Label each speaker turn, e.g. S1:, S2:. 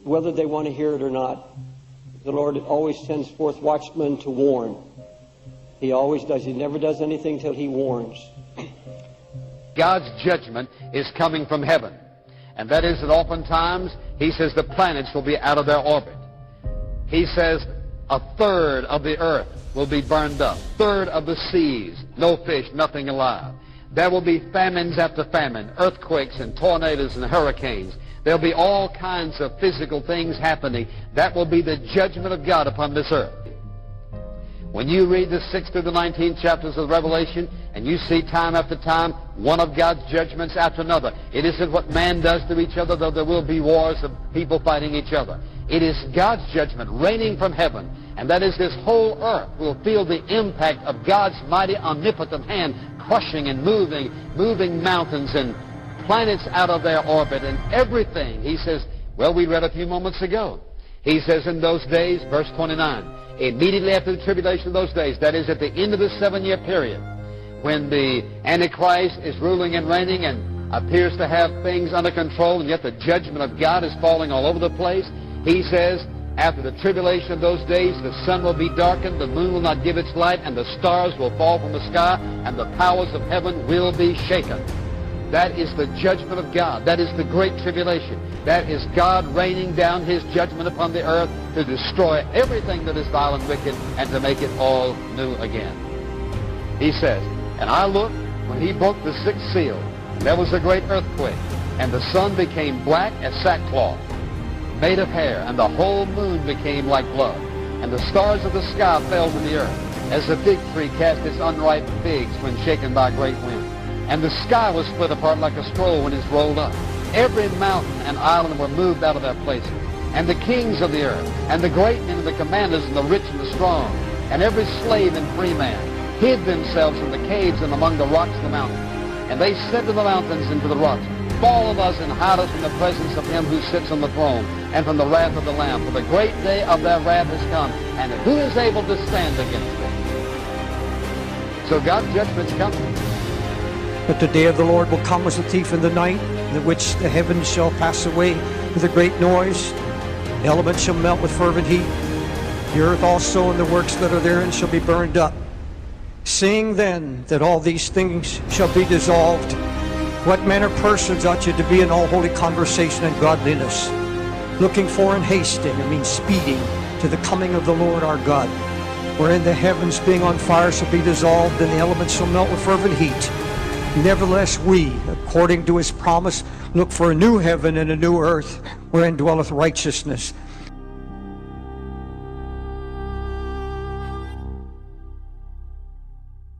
S1: whether they want to hear it or not. The Lord always sends forth watchmen to warn. He always does. He never does anything till He warns.
S2: God's judgment is coming from heaven. And that is that oftentimes He says the planets will be out of their orbit. He says a third of the earth will be burned up. Third of the seas, no fish, nothing alive. There will be famines after famine, earthquakes and tornadoes and hurricanes. There'll be all kinds of physical things happening. That will be the judgment of God upon this earth. When you read the 6th through the 19th chapters of Revelation, and you see time after time one of God's judgments after another, it isn't what man does to each other, though there will be wars of people fighting each other. It is God's judgment raining from heaven, and that is this whole earth will feel the impact of God's mighty omnipotent hand crushing and moving mountains and planets out of their orbit and everything. He says, well, we read a few moments ago. He says in those days, verse 29, immediately after the tribulation of those days, that is at the end of the 7-year period, when the Antichrist is ruling and reigning and appears to have things under control, and yet the judgment of God is falling all over the place, he says, after the tribulation of those days, the sun will be darkened, the moon will not give its light, and the stars will fall from the sky, and the powers of heaven will be shaken. That is the judgment of God. That is the great tribulation. That is God raining down His judgment upon the earth to destroy everything that is vile and wicked and to make it all new again. He says, and I looked when He broke the 6th seal, and there was a great earthquake, and the sun became black as sackcloth, made of hair, and the whole moon became like blood, and the stars of the sky fell to the earth, as a fig tree casts its unripe figs when shaken by a great wind. And the sky was split apart like a scroll when it's rolled up. Every mountain and island were moved out of their places. And the kings of the earth, and the great men and the commanders, and the rich and the strong, and every slave and free man, hid themselves in the caves and among the rocks of the mountains. And they said to the mountains and to the rocks, fall of us and hide us from the presence of Him who sits on the throne, and from the wrath of the Lamb. For the great day of their wrath has come, and who is able to stand against them? So God's judgment's coming.
S3: But the day of the Lord will come as a thief in the night, in which the heavens shall pass away with a great noise. The elements shall melt with fervent heat. The earth also and the works that are therein shall be burned up. Seeing then that all these things shall be dissolved, what manner of persons ought you to be in all holy conversation and godliness, looking for and hasting, speeding, to the coming of the Lord our God, wherein the heavens being on fire shall be dissolved, and the elements shall melt with fervent heat. Nevertheless we, according to His promise, look for a new heaven and a new earth, wherein dwelleth righteousness.